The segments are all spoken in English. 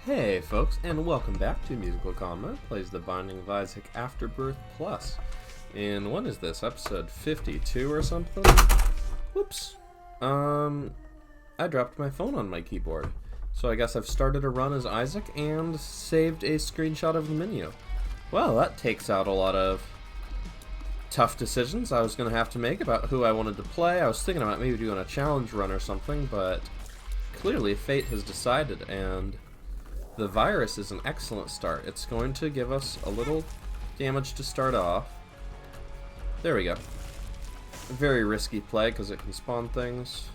Hey folks, and welcome back to MusicalConman, plays The Binding of Isaac Afterbirth Plus. And what is this, episode 52 or something? Whoops. I dropped my phone on my keyboard. So I guess I've started a run as Isaac and saved a screenshot of the menu. Well, that takes out a lot of tough decisions I was going to have to make about who I wanted to play. I was thinking about maybe doing a challenge run or something, but clearly fate has decided, and the virus is an excellent start. It's going to give us a little damage to start off. There we go. A very risky play because it can spawn things.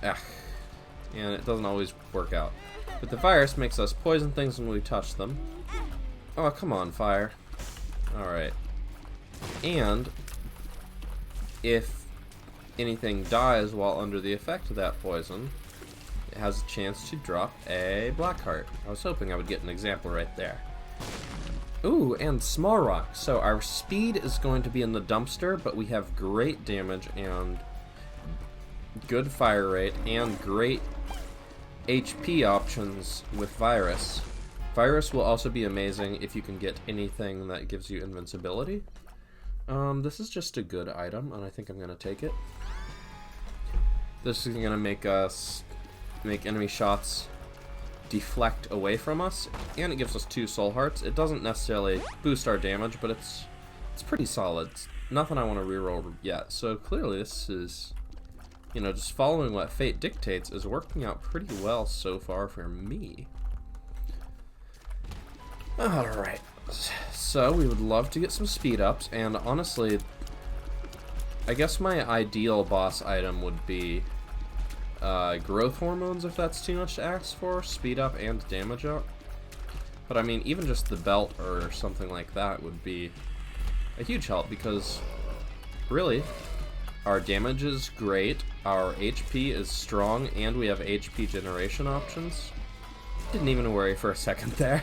And it doesn't always work out. But the virus makes us poison things when we touch them. Oh, come on, fire. Alright. And if anything dies while under the effect of that poison, it has a chance to drop a black heart. I was hoping I would get an example right there. Ooh, and small rock. So our speed is going to be in the dumpster, but we have great damage and good fire rate and great HP options with virus. Virus will also be amazing if you can get anything that gives you invincibility. This is just a good item, and I think I'm going to take it. This is going to make enemy shots deflect away from us, and it gives us 2 soul hearts. It doesn't necessarily boost our damage, but it's pretty solid. It's nothing I want to reroll yet. So clearly this is, just following what fate dictates is working out pretty well so far for me. Alright, so we would love to get some speed ups, and honestly, I guess my ideal boss item would be growth hormones, if that's too much to ask for. Speed up and damage up. But I mean, even just the belt or something like that would be a huge help, because really, our damage is great, our HP is strong, and we have HP generation options. Didn't even worry for a second there.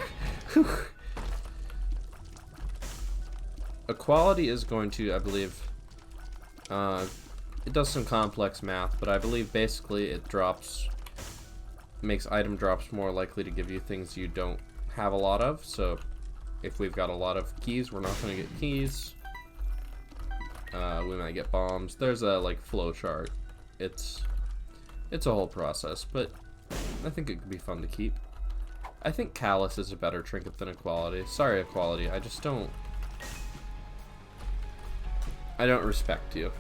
Equality is going to, I believe, it does some complex math, but I believe basically it makes item drops more likely to give you things you don't have a lot of. So if we've got a lot of keys, we're not going to get keys. We might get bombs. There's a flow chart. It's a whole process, but I think it could be fun to keep. I think Callus is a better trinket than Equality. Sorry, Equality, I don't respect you.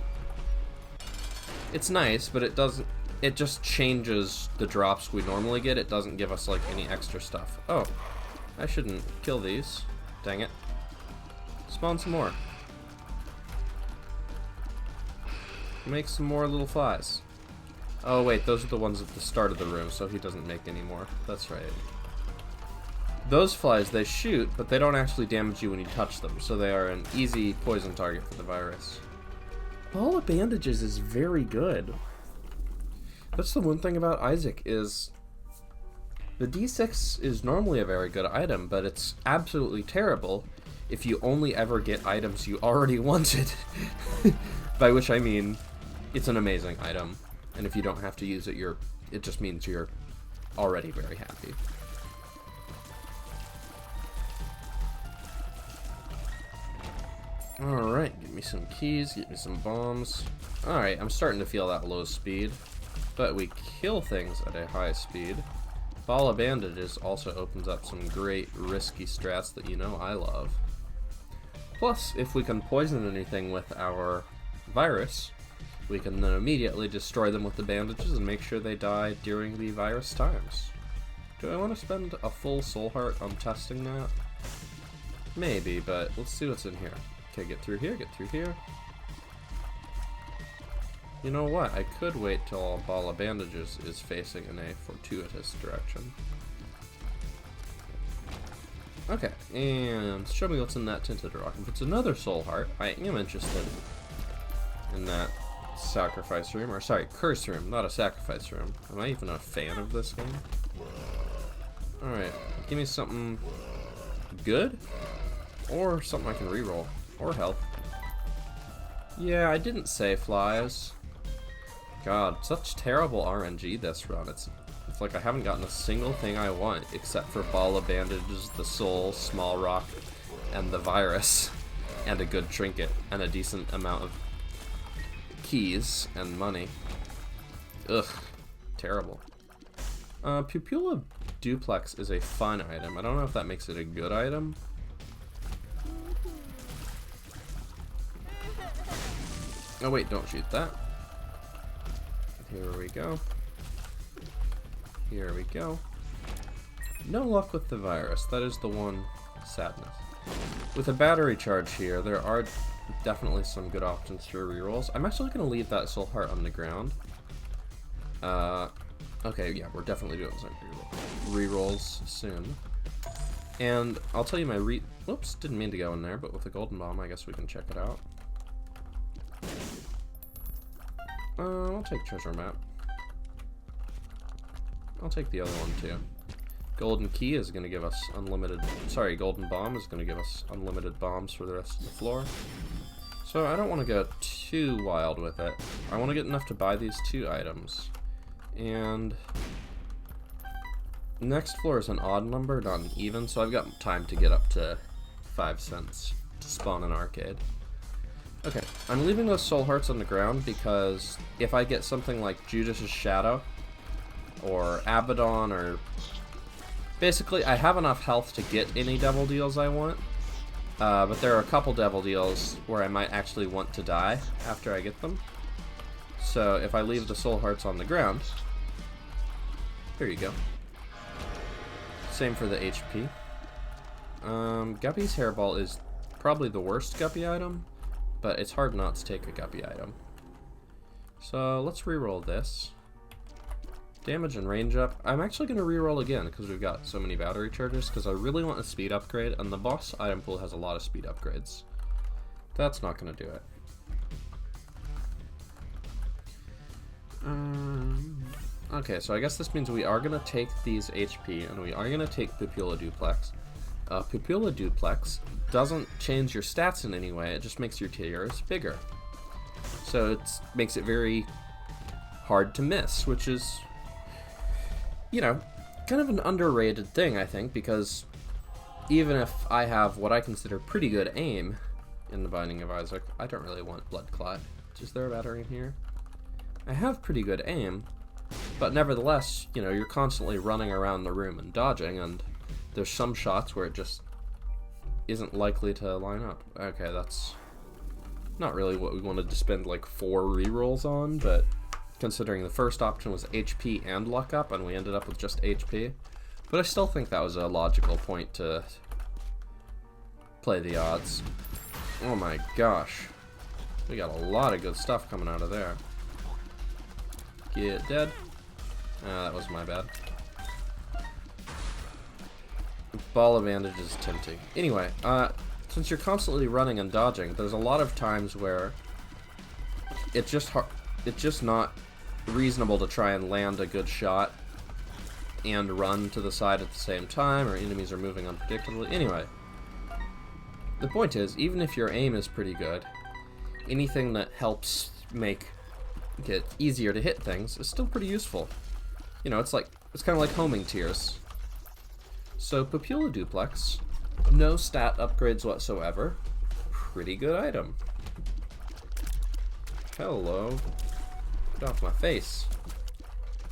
It's nice, but it just changes the drops we normally get. It doesn't give us any extra stuff. Oh, I shouldn't kill these. Dang it. Spawn some more. Make some more little flies. Oh wait, those are the ones at the start of the room, so he doesn't make any more. That's right. Those flies, they shoot, but they don't actually damage you when you touch them, so they are an easy poison target for the virus. Ball of Bandages is very good. That's the one thing about Isaac, is the D6 is normally a very good item, but it's absolutely terrible if you only ever get items you already wanted. By which I mean, it's an amazing item, and if you don't have to use it, it just means you're already very happy. Alright, give me some keys, get me some bombs. Alright, I'm starting to feel that low speed, but we kill things at a high speed. Ball of Bandages also opens up some great risky strats that I love. Plus, if we can poison anything with our virus, we can then immediately destroy them with the bandages and make sure they die during the virus times. Do I want to spend a full soul heart on testing that? Maybe, but let's see what's in here. Okay, get through here, get through here. You know what? I could wait till a Ball of Bandages is facing in a fortuitous direction. Okay, and show me what's in that tinted rock. If it's another soul heart, I am interested in that sacrifice room, or sorry, curse room, not a sacrifice room. Am I even a fan of this game? Alright, give me something good, or something I can reroll. Or health. Yeah, I didn't say flies. God, such terrible RNG this run. It's It's like I haven't gotten a single thing I want except for ball of bandages, the soul, small rock, and the virus, and a good trinket, and a decent amount of keys and money. Ugh, terrible. Pupilla Duplex is a fun item. I don't know if that makes it a good item. Oh wait, don't shoot that. Here we go. Here we go. No luck with the virus. That is the one sadness. With a battery charge here, there are definitely some good options for rerolls. I'm actually going to leave that soul heart on the ground. Okay, yeah, we're definitely doing some rerolls soon. And I'll tell you my whoops, didn't mean to go in there, but with the golden bomb, I guess we can check it out. I'll take treasure map. I'll take the other one too. Golden key is going to give us unlimited, sorry, golden bomb is going to give us unlimited bombs for the rest of the floor. So I don't want to go too wild with it. I want to get enough to buy these 2 items. And next floor is an odd number, not an even, so I've got time to get up to 5 cents to spawn an arcade. Okay, I'm leaving those soul hearts on the ground because if I get something like Judas's Shadow or Abaddon, or basically I have enough health to get any devil deals I want, but there are a couple devil deals where I might actually want to die after I get them. So if I leave the soul hearts on the ground, there you go. Same for the HP. Guppy's hairball is probably the worst Guppy item, but it's hard not to take a Guppy item. So let's reroll this. Damage and range up. I'm actually going to reroll again because we've got so many battery charges, because I really want a speed upgrade, and the boss item pool has a lot of speed upgrades. That's not going to do it. Okay, so I guess this means we are going to take these HP, and we are going to take Pupilla Duplex. Pupilla Duplex doesn't change your stats in any way, it just makes your tiers bigger. So it makes it very hard to miss, which is, you know, kind of an underrated thing, I think, because even if I have what I consider pretty good aim in the Binding of Isaac, I don't really want Blood Clot. Is there a battery in here? I have pretty good aim, but nevertheless, you know, you're constantly running around the room and dodging, and there's some shots where it just isn't likely to line up. Okay, that's not really what we wanted to spend like 4 rerolls on, but considering the first option was HP and luck up, and we ended up with just HP. But I still think that was a logical point to play the odds. Oh my gosh. We got a lot of good stuff coming out of there. Get dead. That was my bad. Ball of bandage is tempting. Anyway, since you're constantly running and dodging, there's a lot of times where it's just not reasonable to try and land a good shot and run to the side at the same time, or enemies are moving unpredictably. Anyway, the point is, even if your aim is pretty good, anything that helps make it easier to hit things is still pretty useful. You know, it's kind of like homing tiers. So Pupilla Duplex, no stat upgrades whatsoever. Pretty good item. Hello. Get off my face.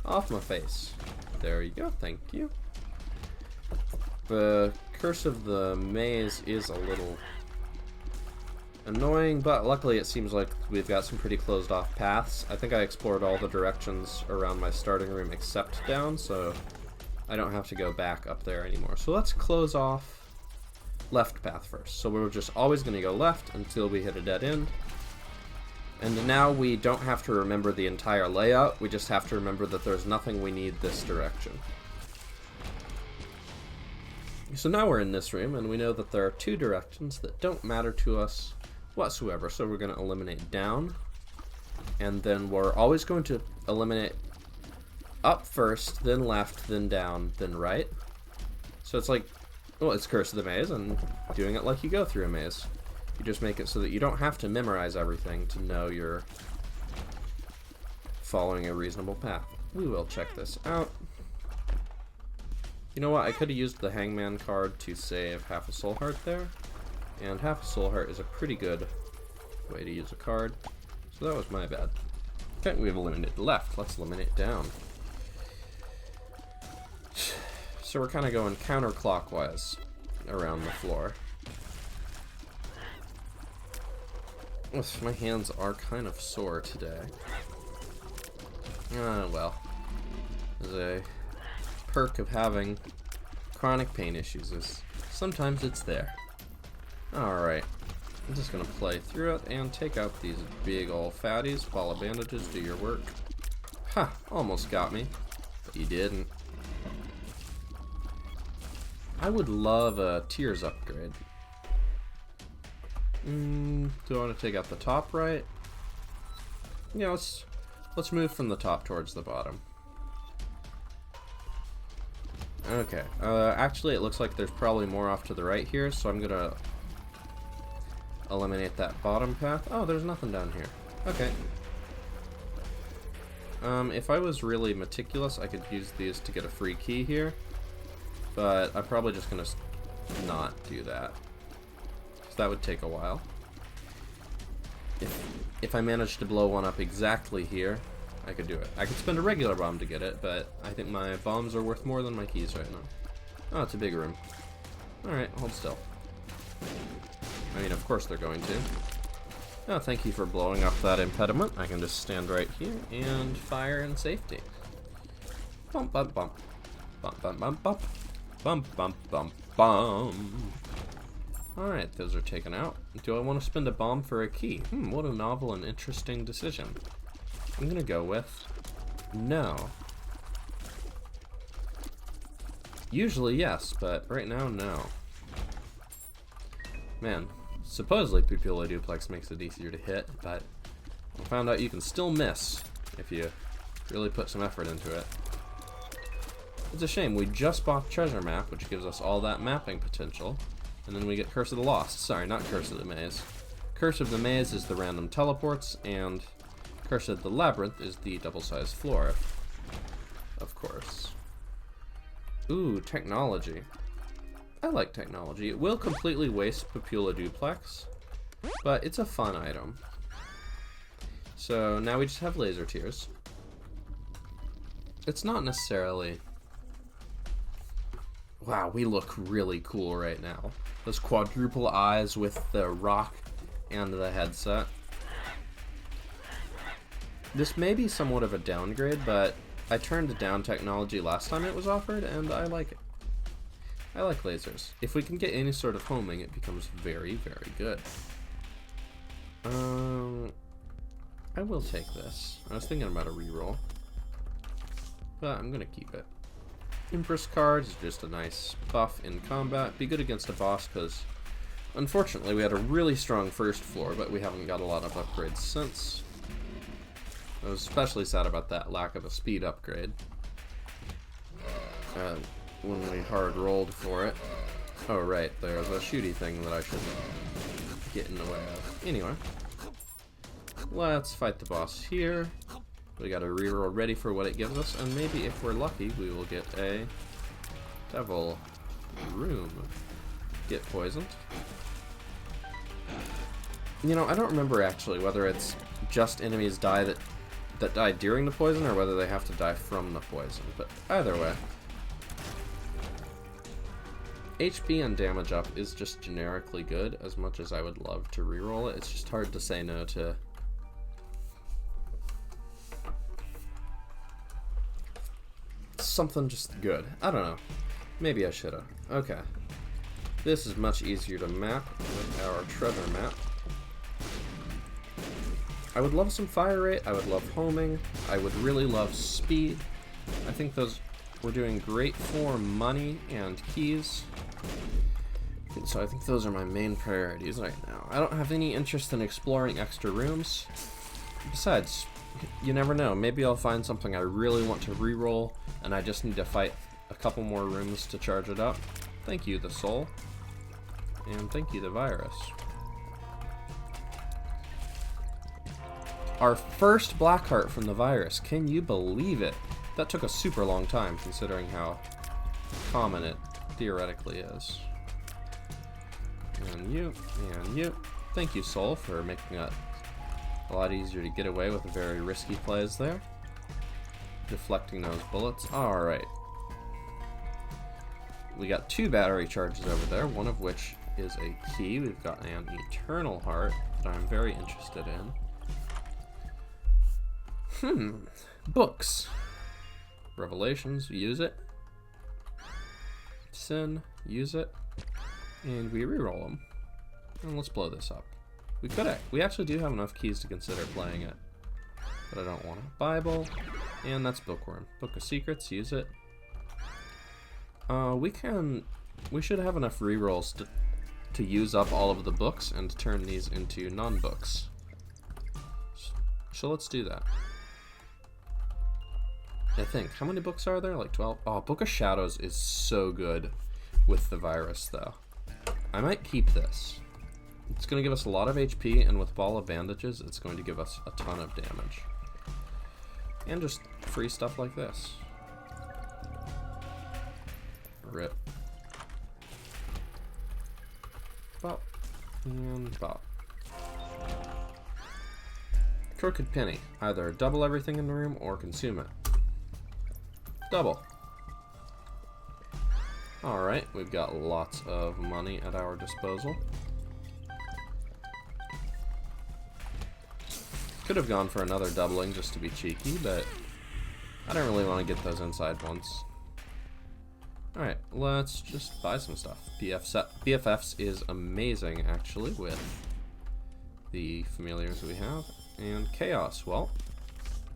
Off my face. There you go, thank you. The Curse of the Maze is a little annoying, but luckily it seems like we've got some pretty closed off paths. I think I explored all the directions around my starting room except down, so I don't have to go back up there anymore. So let's close off left path first. So we're just always going to go left until we hit a dead end. And now we don't have to remember the entire layout, we just have to remember that there's nothing we need this direction. So now we're in this room, and we know that there are 2 directions that don't matter to us whatsoever. So we're going to eliminate down, and then we're always going to eliminate up first, then left, then down, then right. So it's like, well, it's Curse of the Maze, and doing it like you go through a maze. You just make it so that you don't have to memorize everything to know you're following a reasonable path. We will check this out. You know what? I could have used the Hangman card to save half a soul heart there. And half a soul heart is a pretty good way to use a card. So that was my bad. Okay, we have eliminated left. Let's eliminate down. So we're kind of going counterclockwise around the floor. Oof, my hands are kind of sore today. Well. There's a perk of having chronic pain issues is sometimes it's there. Alright. I'm just gonna play through it and take out these big ol' fatties. Ball of bandages, do your work. Ha! Almost got me. But you didn't. I would love a tiers upgrade. Do I want to take out the top right? Yeah, let's move from the top towards the bottom. Okay. Actually, it looks like there's probably more off to the right here, so I'm gonna eliminate that bottom path. Oh, there's nothing down here. Okay. If I was really meticulous, I could use these to get a free key here. But I'm probably just gonna not do that. So that would take a while. If I managed to blow one up exactly here, I could do it. I could spend a regular bomb to get it, but I think my bombs are worth more than my keys right now. Oh, it's a big room. Alright, hold still. I mean, of course they're going to. Oh, thank you for blowing up that impediment. I can just stand right here and fire in safety. Bump, bump, bump. Bump, bump, bump, bump. Bump, bump, bump, bump. Alright, those are taken out. Do I want to spend a bomb for a key? What a novel and interesting decision. I'm gonna go with no. Usually yes, but right now no. Man, supposedly Pupilla Duplex makes it easier to hit, but I found out you can still miss if you really put some effort into it. It's a shame, we just bought Treasure Map, which gives us all that mapping potential, and then we get Curse of the Lost. Sorry, not Curse of the Maze. Curse of the Maze is the random teleports, and Curse of the Labyrinth is the double-sized floor, of course. Ooh, technology. I like technology. It will completely waste Pupilla Duplex, but it's a fun item. So now we just have laser tears. It's not necessarily... Wow, we look really cool right now. Those quadruple eyes with the rock and the headset. This may be somewhat of a downgrade, but I turned down technology last time it was offered, and I like it. I like lasers. If we can get any sort of homing, it becomes very, very good. I will take this. I was thinking about a reroll, but I'm gonna keep it. Empress card is just a nice buff in combat. Be good against a boss, because unfortunately we had a really strong first floor, but we haven't got a lot of upgrades since. I was especially sad about that lack of a speed upgrade when we hard rolled for it. Oh right, there's a shooty thing that I should get in the way of. Anyway, let's fight the boss here. We got a reroll ready for what it gives us, and maybe if we're lucky, we will get a devil room. Get poisoned. You know, I don't remember actually whether it's just enemies die that die during the poison, or whether they have to die from the poison, but either way. HP and damage up is just generically good, as much as I would love to reroll it. It's just hard to say no to something just good. I don't know. Maybe I should've. Okay. This is much easier to map with our treasure map. I would love some fire rate, I would love homing, I would really love speed. I think those were doing great for money and keys. So I think those are my main priorities right now. I don't have any interest in exploring extra rooms. Besides, you never know, maybe I'll find something I really want to reroll, and I just need to fight a couple more rooms to charge it up. Thank you, the soul. And thank you, the virus. Our first Blackheart from the virus. Can you believe it? That took a super long time, considering how common it theoretically is. And you, and you. Thank you, Soul, for making it a lot easier to get away with very risky plays there. Deflecting those bullets. Alright. We got 2 battery charges over there, one of which is a key. We've got an Eternal Heart that I'm very interested in. Books. Revelations, use it. Sin, use it. And we reroll them. And let's blow this up. We actually do have enough keys to consider playing it. But I don't want it. Bible. And that's Bookworm. Book of Secrets, use it. We should have enough rerolls to use up all of the books and turn these into non-books. So let's do that. I think. How many books are there? Like 12? Oh, Book of Shadows is so good with the virus, though. I might keep this. It's going to give us a lot of HP, and with Ball of Bandages, it's going to give us a ton of damage. And just free stuff like this. Rip. Bop. And bop. Crooked Penny. Either double everything in the room or consume it. Double. Alright, we've got lots of money at our disposal. Could have gone for another doubling just to be cheeky, but I don't really want to get those inside ones. Alright, let's just buy some stuff. BFFs is amazing, actually, with the familiars we have. And Chaos, well,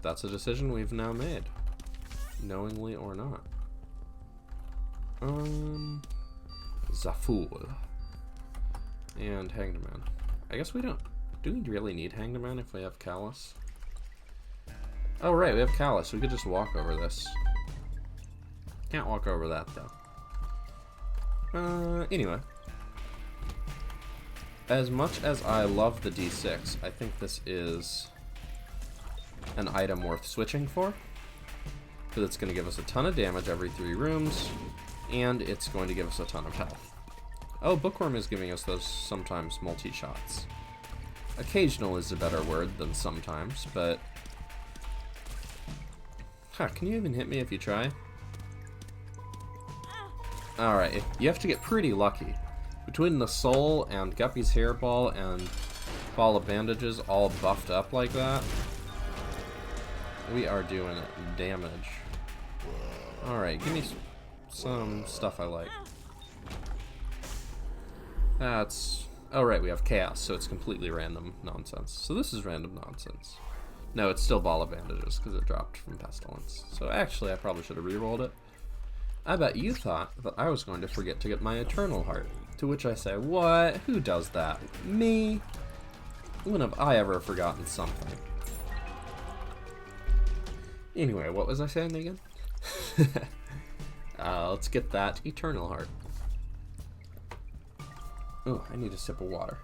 that's a decision we've now made. Knowingly or not. Zaful. And Hanged Man. I guess we don't. Do we really need Hanged Man if we have Callus? Oh, right, we have Callus. We could just walk over this. Can't walk over that, though. Anyway. As much as I love the D6, I think this is an item worth switching for. Because it's going to give us a ton of damage every 3 rooms, and it's going to give us a ton of health. Oh, Bookworm is giving us those sometimes multi-shots. Occasional is a better word than sometimes, but... Huh, can you even hit me if you try? Alright, you have to get pretty lucky. Between the Soul and Guppy's Hairball and Ball of Bandages all buffed up like that, we are doing damage. Alright, give me some stuff I like. That's... Oh right, we have Chaos, so it's completely random nonsense. So this is random nonsense. No, it's still Ball of Bandages, because it dropped from Pestilence. So actually, I probably should have re-rolled it. I bet you thought that I was going to forget to get my Eternal Heart. To which I say, what? Who does that? Me? When have I ever forgotten something? Anyway, what was I saying again? Let's get that Eternal Heart. Oh, I need a sip of water.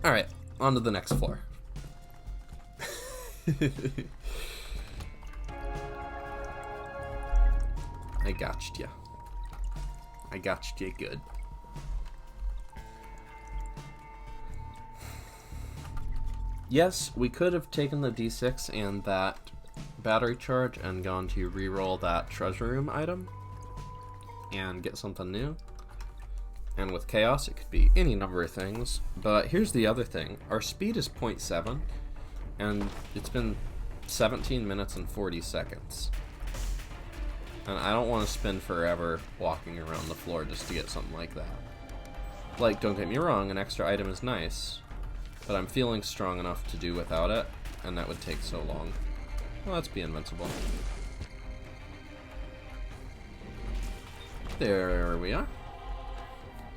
Alright, on to the next floor. I gotched ya. I gotched ya good. Yes, we could have taken the D6 and that battery charge and gone to reroll that treasure room item and get something new. And with Chaos, it could be any number of things. But here's the other thing. Our speed is 0.7, and it's been 17 minutes and 40 seconds. And I don't want to spend forever walking around the floor just to get something like that. Like, don't get me wrong, an extra item is nice, but I'm feeling strong enough to do without it, and that would take so long. Well, let's be invincible. There we are.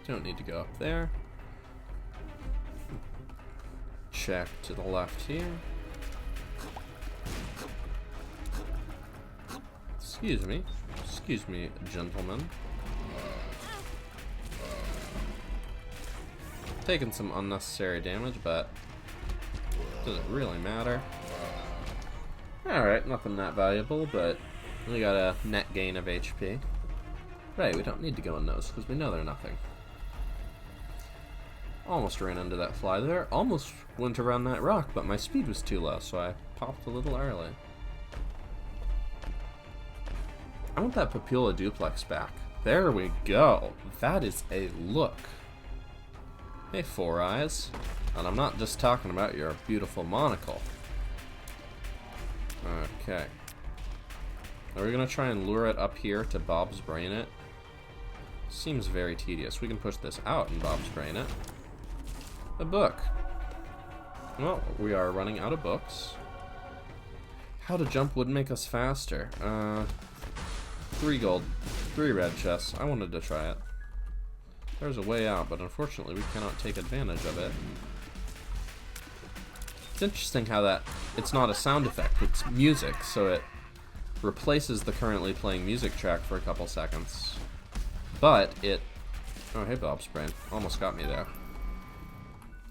Don't need to go up there. Check to the left here. Excuse me. Excuse me, gentlemen. Taking some unnecessary damage, but does it really matter? Alright, nothing that valuable, but we got a net gain of HP. Right, we don't need to go in those, because we know they're nothing. Almost ran into that fly there. Almost went around that rock, but my speed was too low, so I popped a little early. I want that Papula Duplex back. There we go. That is a look. Hey, Four Eyes. And I'm not just talking about your beautiful monocle. Okay. Are we going to try and lure it up here to Bob's Brain it? Seems very tedious. We can push this out and Bob's Brain it. A book. Well, we are running out of books. How to jump would make us faster. 3 gold. 3 red chests. I wanted to try it. There's a way out, but unfortunately we cannot take advantage of it. It's interesting how that... It's not a sound effect, it's music, so it replaces the currently playing music track for a couple seconds. But it... Oh, hey, Bob's Brain. Almost got me there.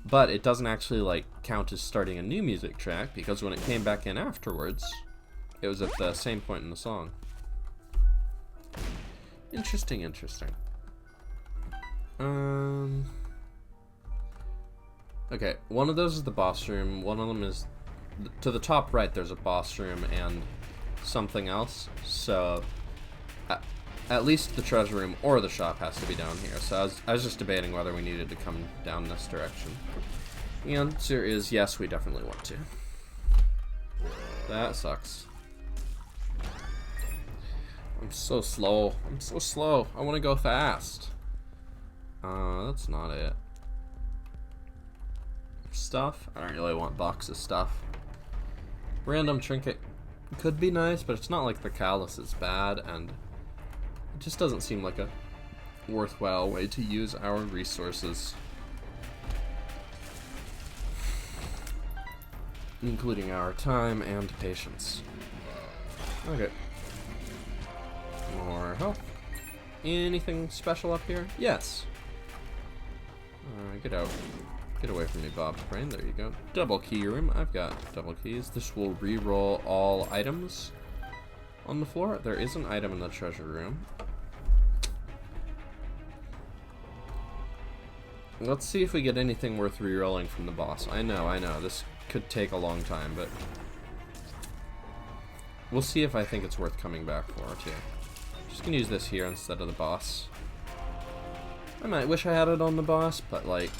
But it doesn't actually, like, count as starting a new music track, because when it came back in afterwards, it was at the same point in the song. Interesting, interesting. Okay, one of those is the boss room, one of them is... To the top right, there's a boss room and something else, so... At least the treasure room or the shop has to be down here, so I was just debating whether we needed to come down this direction. The answer is yes, we definitely want to. That sucks. I'm so slow. I'm so slow. I want to go fast. That's not it. Stuff? I don't really want boxes stuff. Random trinket could be nice, but it's not like the callus is bad, and it just doesn't seem like a worthwhile way to use our resources. Including our time and patience. Okay. More health. Anything special up here? Yes. Get out. Get away from me, Bob's Brain. There you go. Double key room. I've got double keys. This will re-roll all items on the floor. There is an item in the treasure room. Let's see if we get anything worth re-rolling from the boss. I know. This could take a long time, but we'll see if I think it's worth coming back for, too. Just gonna use this here instead of the boss. I might wish I had it on the boss, but, like,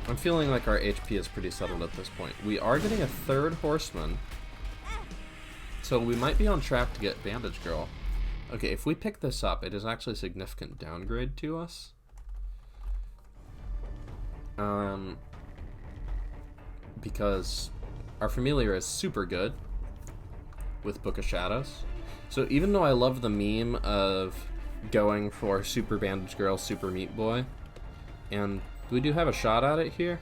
I'm feeling like our HP is pretty settled at this point. We are getting a 3rd horseman, so we might be on track to get Bandage Girl. Okay, if we pick this up, it is actually a significant downgrade to us. Because our familiar is super good with Book of Shadows. So even though I love the meme of going for Super Bandage Girl, Super Meat Boy, and we do have a shot at it here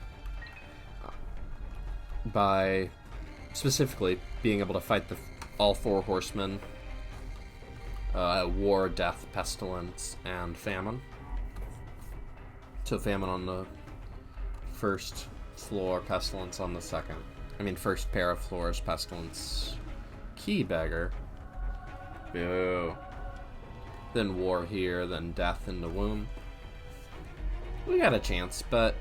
by specifically being able to fight all 4 horsemen, war, death, pestilence, and famine. So famine on the first floor, pestilence on the second. I mean, first pair of floors, pestilence, key beggar. Boo. Then war here, then death in the womb. We got a chance, but...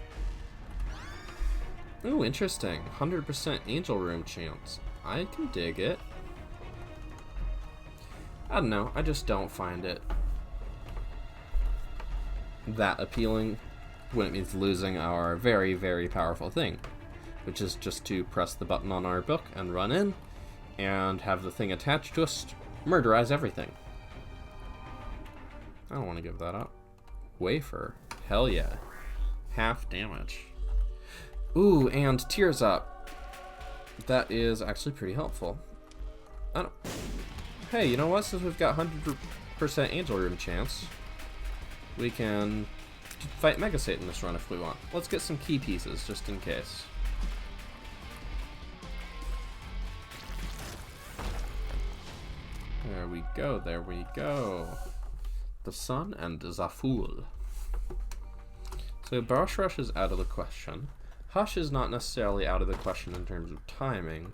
Ooh, interesting. 100% angel room chance. I can dig it. I don't know, I just don't find it that appealing when it means losing our very, very powerful thing, which is just to press the button on our book and run in, and have the thing attached to us murderize everything. I don't want to give that up. Wafer. Hell yeah. Half damage. Ooh, and Tears Up. That is actually pretty helpful. Hey, you know what? Since we've got 100% Angel Room chance, we can fight Mega Satan this run if we want. Let's get some key pieces, just in case. There we go, there we go. The Sun and Zaful. So Boss Rush is out of the question. Hush is not necessarily out of the question in terms of timing,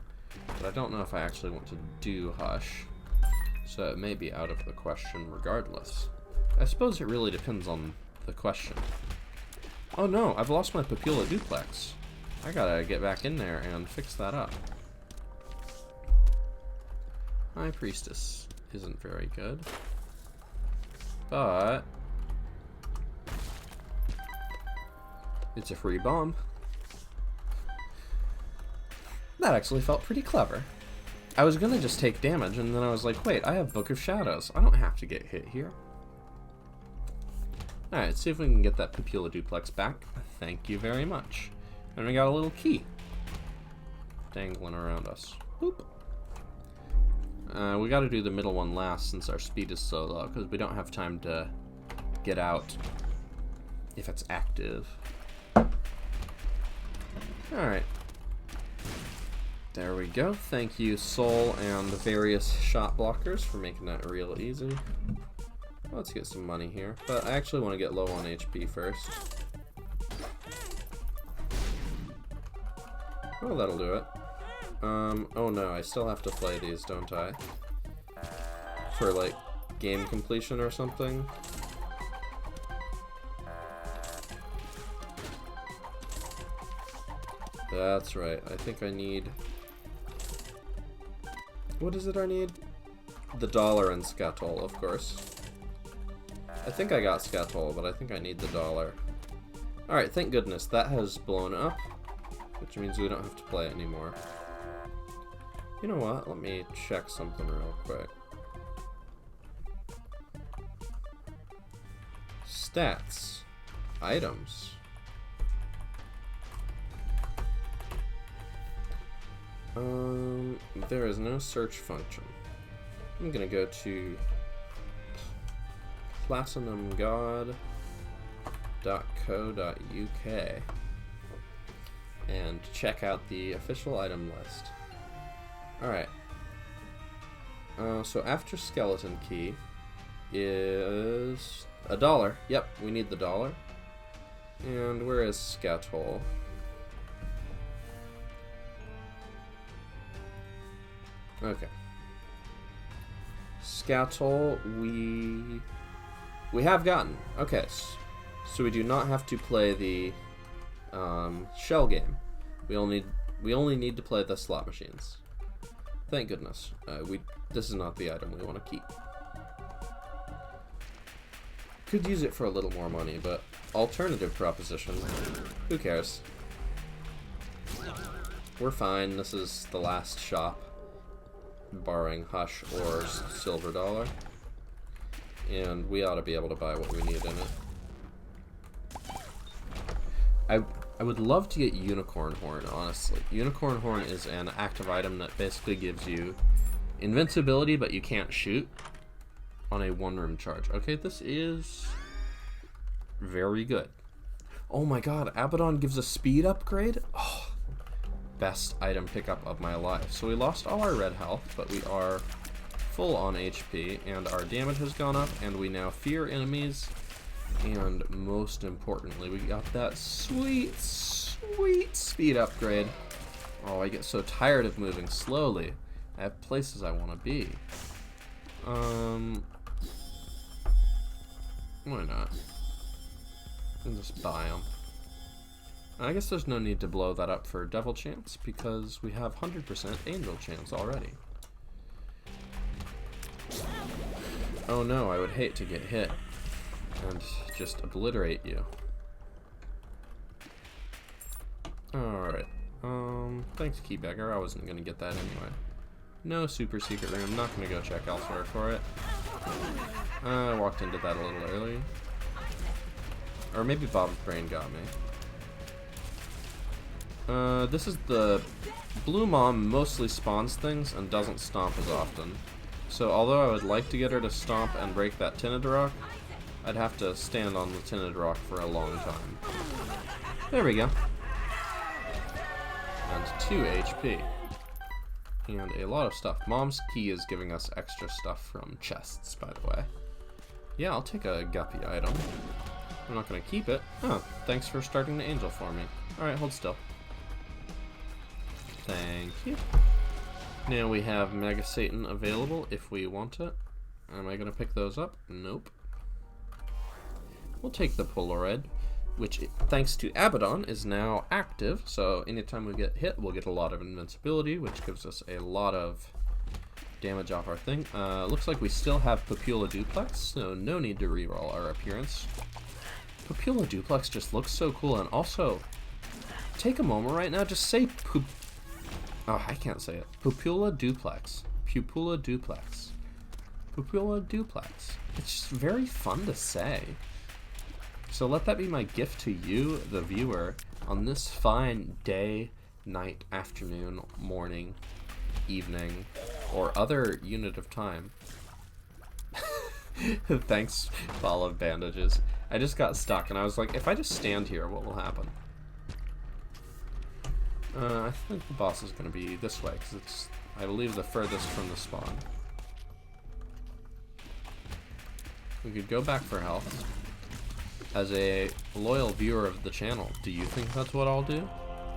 But I don't know if I actually want to do Hush. So it may be out of the question regardless. I suppose it really depends on the question. Oh no, I've lost my Papilla Duplex. I gotta get back in there and fix that up. High Priestess isn't very good. But it's a free bomb. That actually felt pretty clever. I was gonna just take damage, and then I was like, wait, I have Book of Shadows. I don't have to get hit here. Alright, let's see if we can get that Papilla Duplex back. Thank you very much. And we got a little key dangling around us. Boop. We gotta do the middle one last since our speed is so low, because we don't have time to get out if it's active. Alright. There we go. Thank you, Soul and the various shot blockers, for making that real easy. Let's get some money here. But I actually want to get low on HP first. Oh, that'll do it. Oh no, I still have to play these, don't I? For, like, game completion or something? That's right. I think I need... What is it I need? The dollar and Scatol, of course. I think I got Scatol, but I think I need the dollar. Alright, thank goodness. That has blown up, which means we don't have to play it anymore. You know what? Let me check something real quick. Stats. Items. There is no search function. I'm gonna go to platinumgod.co.uk and check out the official item list. Alright. So after skeleton key is $1. Yep, we need the dollar. And where is Scatol? Okay. Scatol, we have gotten. Okay, so we do not have to play the shell game. We only need to play the slot machines. Thank goodness. This is not the item we want to keep. Could use it for a little more money, but alternative proposition. Who cares? We're fine. This is the last shop, barring Hush or Silver Dollar, and we ought to be able to buy what we need in it. I would love to get Unicorn Horn, honestly. Unicorn Horn is an active item that basically gives you invincibility, but you can't shoot on a one-room charge. Okay, this is very good. Oh my god, Abaddon gives a speed upgrade? Oh, best item pickup of my life. So we lost all our red health, but we are full on HP, and our damage has gone up, and we now fear enemies, and most importantly, we got that sweet, sweet speed upgrade. Oh, I get so tired of moving slowly. I have places I want to be. Why not? And just buy them. I guess there's no need to blow that up for Devil Chance, because we have 100% Angel Chance already. Oh no, I would hate to get hit and just obliterate you. Alright. Thanks, Keybagger. I wasn't gonna get that anyway. No super secret room. Not gonna go check elsewhere for it. I walked into that a little early. Or maybe Bob's brain got me. This is the Blue Mom mostly spawns things and doesn't stomp as often. So although I would like to get her to stomp and break that tinted rock, I'd have to stand on the tinted rock for a long time. There we go. And 2 HP. And a lot of stuff. Mom's key is giving us extra stuff from chests, by the way. Yeah, I'll take a guppy item. I'm not going to keep it. Oh, thanks for starting the angel for me. Alright, hold still. Thank you. Now we have Mega Satan available if we want it. Am I going to pick those up? Nope. We'll take the Polaroid, which, thanks to Abaddon, is now active. So anytime we get hit, we'll get a lot of invincibility, which gives us a lot of damage off our thing. Looks like we still have Pupilla Duplex, so no need to reroll our appearance. Pupilla Duplex just looks so cool, and also, take a moment right now, just say oh, I can't say it. Pupilla Duplex. Pupilla Duplex. Pupilla Duplex. It's just very fun to say. So let that be my gift to you, the viewer, on this fine day, night, afternoon, morning, evening, or other unit of time. Thanks, ball of bandages. I just got stuck, and I was like, if I just stand here, what will happen? I think the boss is going to be this way, because it's, I believe, the furthest from the spawn. We could go back for health. As a loyal viewer of the channel, do you think that's what I'll do?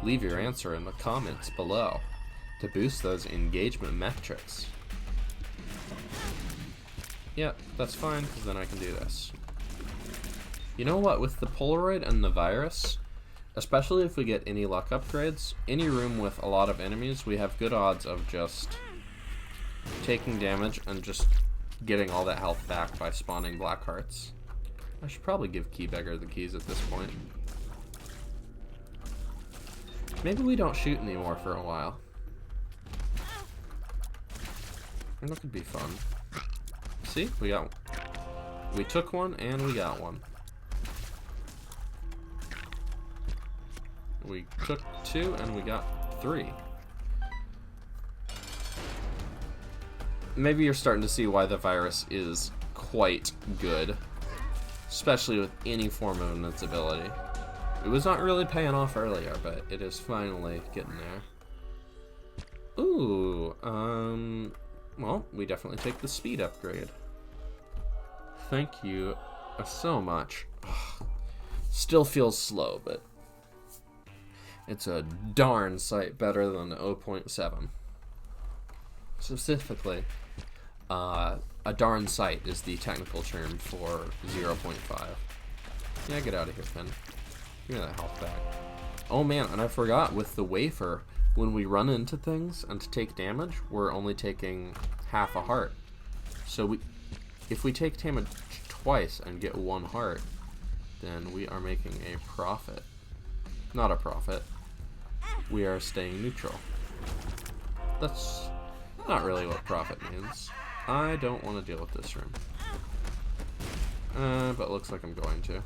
Leave your answer in the comments below to boost those engagement metrics. Yeah, that's fine, because then I can do this. You know what, with the Polaroid and the virus, especially if we get any luck upgrades, any room with a lot of enemies, we have good odds of just taking damage and just getting all that health back by spawning black hearts. I should probably give Keybeggar the keys at this point. Maybe we don't shoot anymore for a while. And that could be fun. See? We took one and we got one. We took 2 and we got 3. Maybe you're starting to see why the virus is quite good. Especially with any form of invincibility. It was not really paying off earlier, but it is finally getting there. Ooh, well, we definitely take the speed upgrade. Thank you so much. Ugh. Still feels slow, but it's a darn sight better than 0.7. Specifically, a darn sight is the technical term for 0.5. Yeah, get out of here, Finn. Give me that health back. Oh man, and I forgot, with the wafer, when we run into things and to take damage, we're only taking half a heart. So if we take damage twice and get 1 heart, then we are making a profit. Not a profit. We are staying neutral. That's not really what profit means. I don't want to deal with this room. But looks like I'm going to.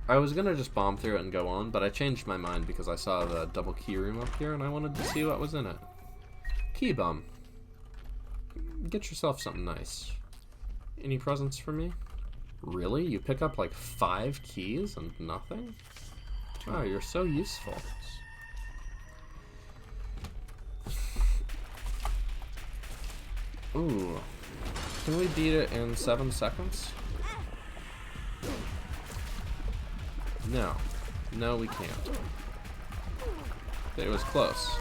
I was gonna just bomb through it and go on, but I changed my mind because I saw the double key room up here and I wanted to see what was in it. Key bum. Get yourself something nice. Any presents for me? Really? You pick up like 5 keys and nothing? Wow, you're so useful. Ooh. Can we beat it in 7 seconds? No. No, we can't. It was close.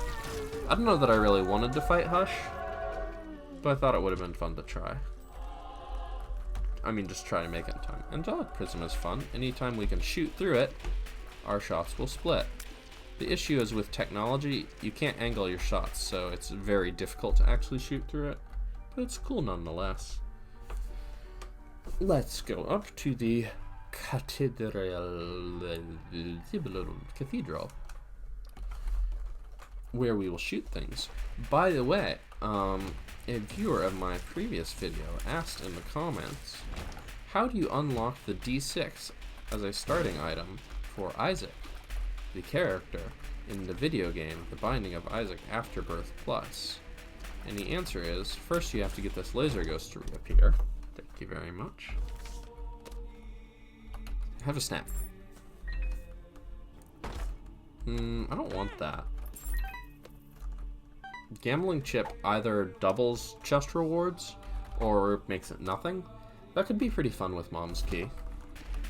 I don't know that I really wanted to fight Hush, but I thought it would have been fun to try. I mean, just try to make it in time. Angelic Prism is fun. Anytime we can shoot through it, our shots will split. The issue is with technology, you can't angle your shots, so it's very difficult to actually shoot through it. But it's cool nonetheless. Let's go up to the cathedral, where we will shoot things. By the way, a viewer of my previous video asked in the comments, how do you unlock the D6 as a starting item for Isaac, the character in the video game The Binding of Isaac Afterbirth Plus? And the answer is, first you have to get this laser ghost to reappear. Thank you very much. Have a snap. I don't want that. Gambling chip either doubles chest rewards or makes it nothing. That could be pretty fun with Mom's Key.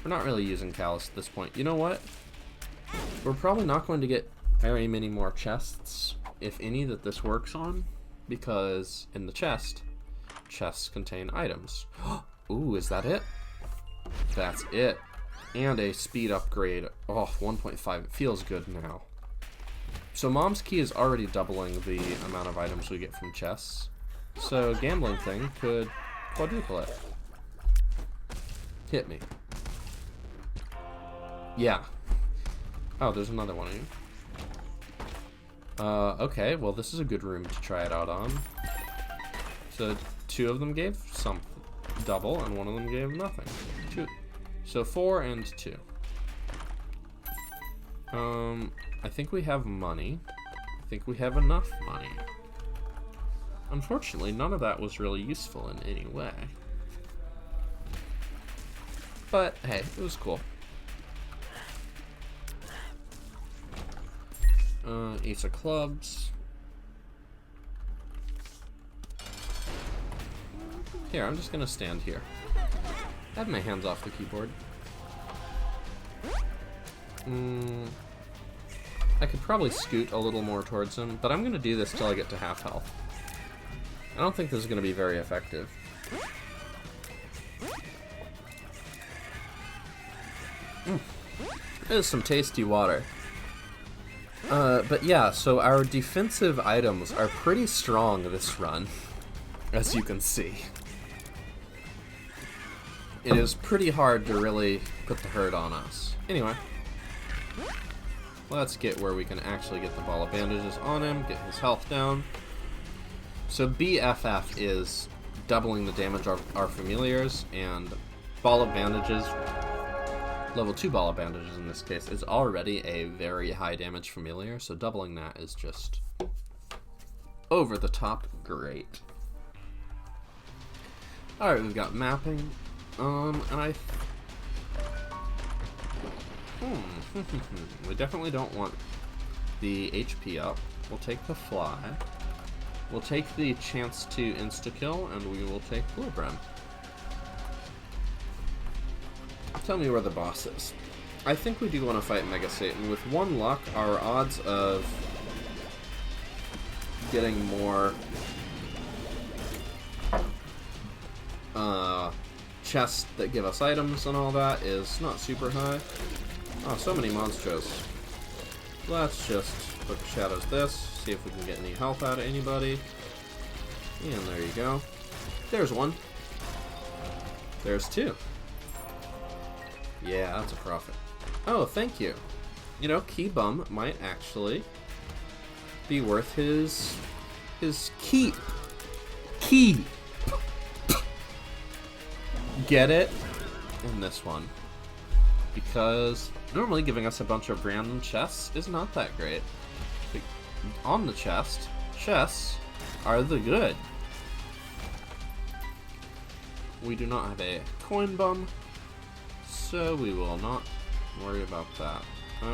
We're not really using Callus at this point. You know what? We're probably not going to get very many more chests, if any, that this works on, because in the chests contain items. Ooh, is that it? That's it. And a speed upgrade. Oh, 1.5. It feels good now. So Mom's Key is already doubling the amount of items we get from chests. So Gambling Thing could quadruple it. Hit me. Yeah. Oh, there's another one of you. Okay, well this is a good room to try it out on. So 2 of them gave some double, and 1 of them gave nothing. 2. So 4 and 2. I think we have money. I think we have enough money. Unfortunately, none of that was really useful in any way. But, hey, it was cool. Ace of Clubs. Here, I'm just gonna stand here. I have my hands off the keyboard. I could probably scoot a little more towards him, but I'm gonna do this till I get to half health. I don't think this is gonna be very effective. There's some tasty water. But yeah, so our defensive items are pretty strong this run, as you can see. It is pretty hard to really put the hurt on us. Anyway, let's get where we can actually get the ball of bandages on him, get his health down. So BFF is doubling the damage of our familiars, and ball of bandages, level 2 ball of bandages in this case, is already a very high damage familiar, so doubling that is just over the top great. Alright, we've got mapping. We definitely don't want the HP up. We'll take the fly. We'll take the chance to insta-kill, and we will take Blue Brim. Tell me where the boss is. I think we do want to fight Mega Satan. With 1 luck, our odds of getting more chests that give us items and all that is not super high. Oh, so many monstros. Let's just put the shadows this, see if we can get any health out of anybody. And there you go. There's 1. There's 2. Yeah, that's a profit. Oh, thank you. You know, Key Bum might actually be worth his keep. Key. Get it? In this one. Because normally giving us a bunch of random chests is not that great. But on the chest, chests are the good. We do not have a coin bum, so we will not worry about that.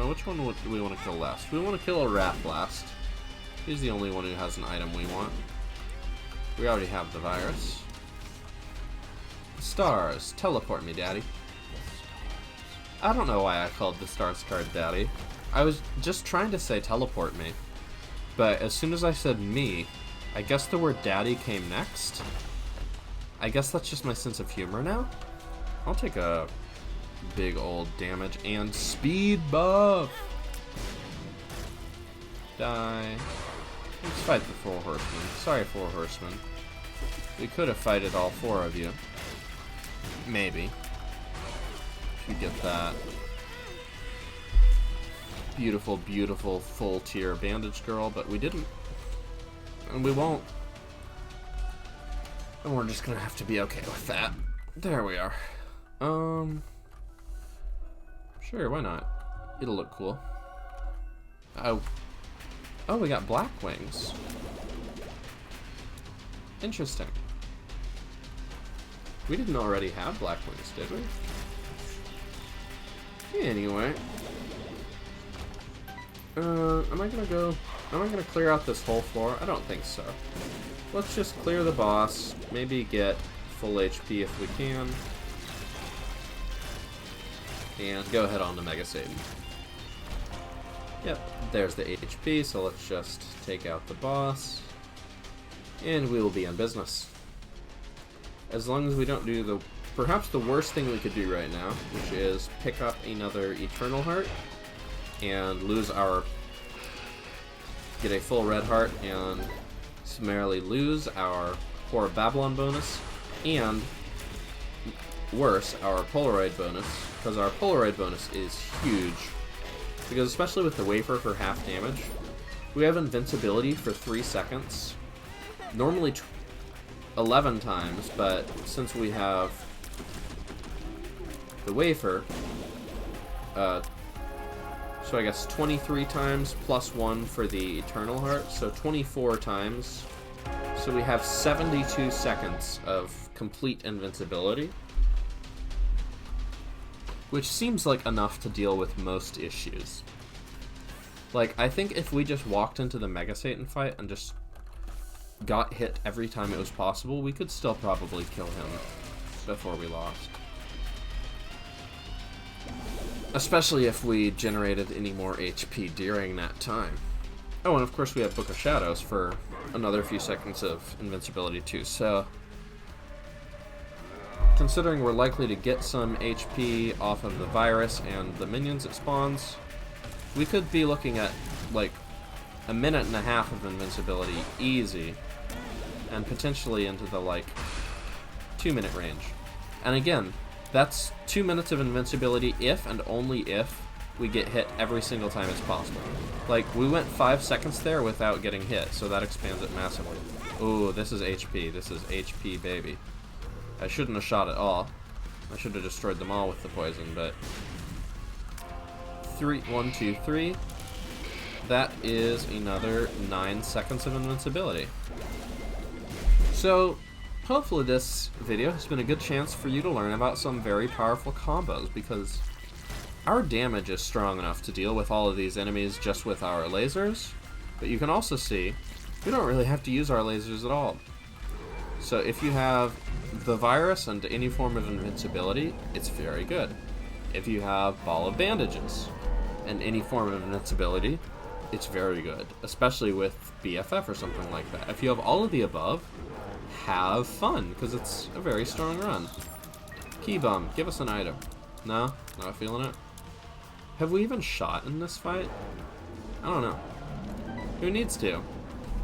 Which one do we want to kill last? We want to kill a rat last. He's the only one who has an item we want. We already have the virus. Stars, teleport me, daddy. I don't know why I called the stars card daddy. I was just trying to say teleport me. But as soon as I said me, I guess the word daddy came next. I guess that's just my sense of humor now. I'll take a big old damage and speed buff. Die. Let's fight the 4 horsemen. Sorry, 4 horsemen. We could have fighted all 4 of you. Maybe. Should get that beautiful, beautiful full tier bandage girl, but we didn't. And we won't. And we're just gonna have to be okay with that. There we are. Sure, why not? It'll look cool. Oh, we got black wings. Interesting. We didn't already have black wings, did we? Anyway. Am I gonna clear out this whole floor? I don't think so. Let's just clear the boss, maybe get full HP if we can, and go ahead on to Mega Satan. Yep, there's the HP, so let's just take out the boss, and we will be in business. As long as we don't do perhaps the worst thing we could do right now, which is pick up another Eternal Heart, and get a full red heart, and summarily lose our Poor Babylon bonus, and worse, our Polaroid bonus, because our Polaroid bonus is huge. Because especially with the wafer for half damage, we have invincibility for 3 seconds. Normally 11 times, but since we have the wafer, so I guess 23 times plus 1 for the Eternal Heart, so 24 times. So we have 72 seconds of complete invincibility, which seems like enough to deal with most issues. Like, I think if we just walked into the Mega Satan fight and just got hit every time it was possible, we could still probably kill him before we lost. Especially if we generated any more HP during that time. Oh, and of course we have Book of Shadows for another few seconds of invincibility too, so considering we're likely to get some HP off of the virus and the minions it spawns, we could be looking at like a minute and a half of invincibility easy, and potentially into the like 2-minute range. And again, that's 2 minutes of invincibility if and only if we get hit every single time it's possible. Like, we went 5 seconds there without getting hit, so that expands it massively. Ooh, this is HP. This is HP, baby. I shouldn't have shot at all. I should have destroyed them all with the poison, but 1, 2, 3. That is another 9 seconds of invincibility. So, hopefully this video has been a good chance for you to learn about some very powerful combos, because our damage is strong enough to deal with all of these enemies just with our lasers, but you can also see we don't really have to use our lasers at all. So if you have the virus and any form of invincibility, it's very good. If you have Ball of Bandages and any form of invincibility, it's very good, especially with BFF or something like that. If you have all of the above, have fun, because it's a very strong run. Key Bum, give us an item. No? Not feeling it? Have we even shot in this fight? I don't know. Who needs to?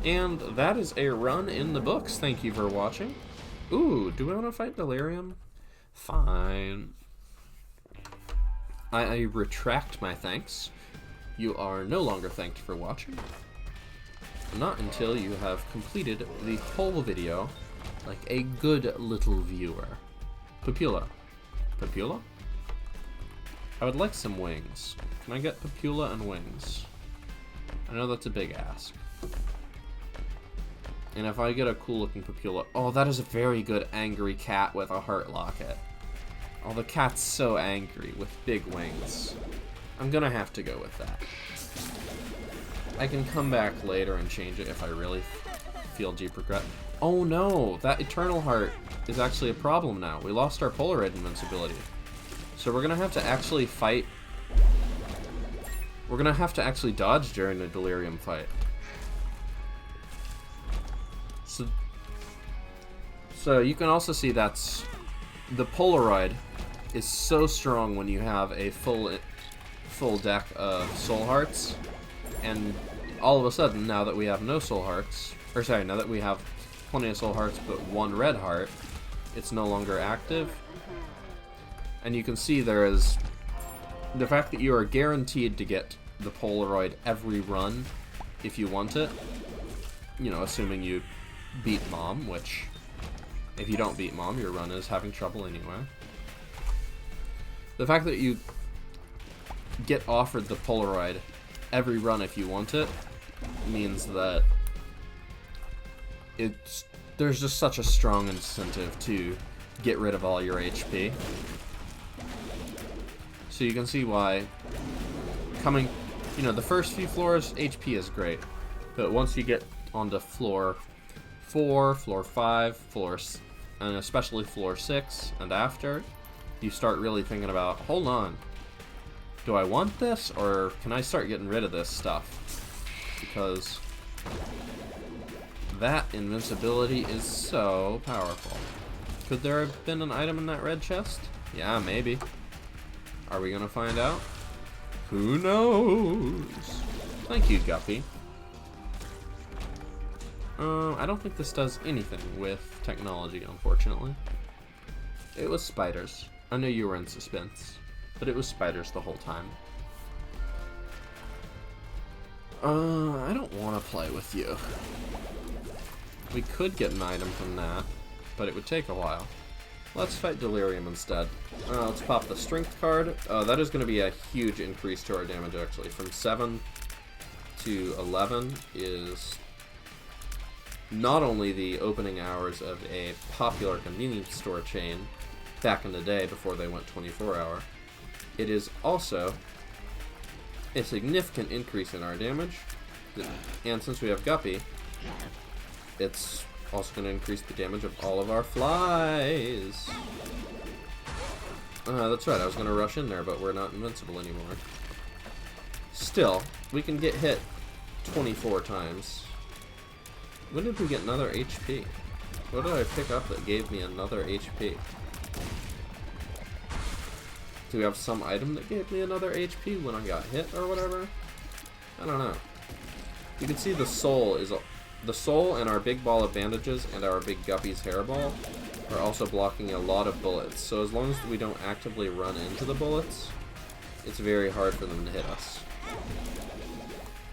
And that is a run in the books. Thank you for watching. Ooh, do we want to fight Delirium? Fine. I retract my thanks. You are no longer thanked for watching. Not until you have completed the whole video like a good little viewer. Papula. Papula? I would like some wings. Can I get Papula and wings? I know that's a big ask. And if I get a cool looking Papula... Oh, that is a very good angry cat with a heart locket. Oh, the cat's so angry with big wings. I'm gonna have to go with that. I can come back later and change it if I really feel deep regret. Oh no, that Eternal Heart is actually a problem now. We lost our Polaroid invincibility. So we're gonna have to actually fight. We're gonna have to actually dodge during the Delirium fight. So you can also see that's the Polaroid is so strong when you have a full deck of Soul Hearts, and all of a sudden, now that we have no Soul Hearts, or sorry, now that we have plenty of Soul Hearts but 1 red heart, it's no longer active. And you can see there is the fact that you are guaranteed to get the Polaroid every run if you want it. You know, assuming you beat Mom, which if you don't beat Mom, your run is having trouble anyway. The fact that you get offered the Polaroid every run if you want it means that there's just such a strong incentive to get rid of all your HP. So you can see why coming, you know, the first few floors, HP is great. But once you get onto floor 4, floor 5, and especially floor 6 and after, you start really thinking about, hold on, Do I want this, or can I start getting rid of this stuff? Because that invincibility is so powerful. Could there have been an item in that red chest? Yeah, maybe. Are we gonna find out? Who knows? Thank you, Guppy. I don't think this does anything with technology, unfortunately. It was spiders. I know you were in suspense, but it was spiders the whole time. I don't want to play with you. We could get an item from that, but it would take a while. Let's fight Delirium instead. Let's pop the Strength card. That is going to be a huge increase to our damage, actually. From 7 to 11 is not only the opening hours of a popular convenience store chain back in the day before they went 24-hour, it is also a significant increase in our damage. And since we have Guppy, it's also going to increase the damage of all of our flies. That's right, I was going to rush in there, but we're not invincible anymore. Still, we can get hit 24 times. When did we get another HP? What did I pick up that gave me another HP? Do we have some item that gave me another HP when I got hit or whatever? I don't know. You can see the soul is... The soul and our big ball of bandages and our big Guppy's hairball are also blocking a lot of bullets. So as long as we don't actively run into the bullets, it's very hard for them to hit us.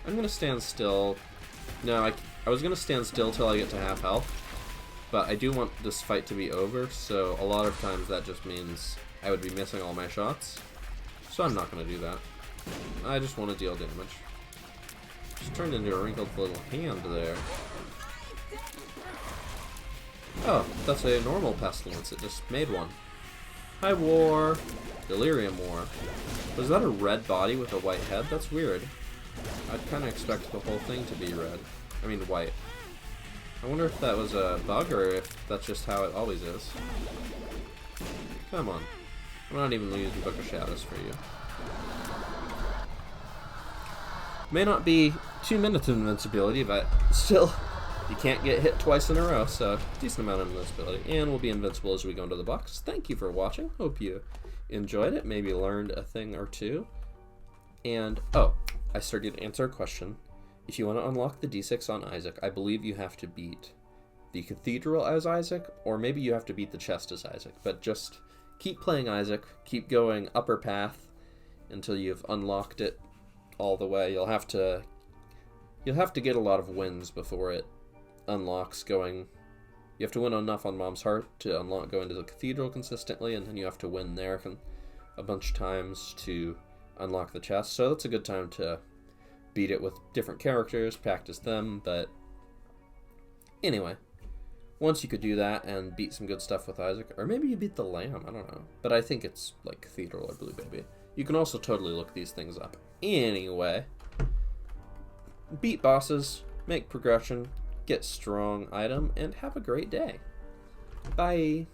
I'm going to stand still. No, I was going to stand still till I get to half health, but I do want this fight to be over, so a lot of times that just means I would be missing all my shots. So I'm not going to do that. I just want to deal damage. Just turned into a wrinkled little hand there. Oh, that's a normal pestilence. It just made one. Hi, War. Delirium War. Was that a red body with a white head? That's weird. I'd kind of expect the whole thing to be red. I mean, white. I wonder if that was a bug or if that's just how it always is. Come on. I'm not even using Book of Shadows for you. May not be 2 minutes of invincibility, but still, you can't get hit twice in a row, so decent amount of invincibility. And we'll be invincible as we go into the box. Thank you for watching. Hope you enjoyed it, maybe learned a thing or two. And, oh, I started to answer a question. If you want to unlock the D6 on Isaac, I believe you have to beat the Cathedral as Isaac, or maybe you have to beat the chest as Isaac. But just keep playing Isaac, keep going upper path until you've unlocked it all the way. You'll have to get a lot of wins before it unlocks going. You have to win enough on Mom's Heart to unlock going to the Cathedral consistently, and then you have to win there a bunch of times to unlock the chest. So that's a good time to beat it with different characters, practice them. But anyway, once you could do that and beat some good stuff with Isaac, or maybe you beat the Lamb, I don't know. But I think it's like Cathedral or Blue Baby. You can also totally look these things up. Anyway, beat bosses, make progression, get strong item, and have a great day. Bye.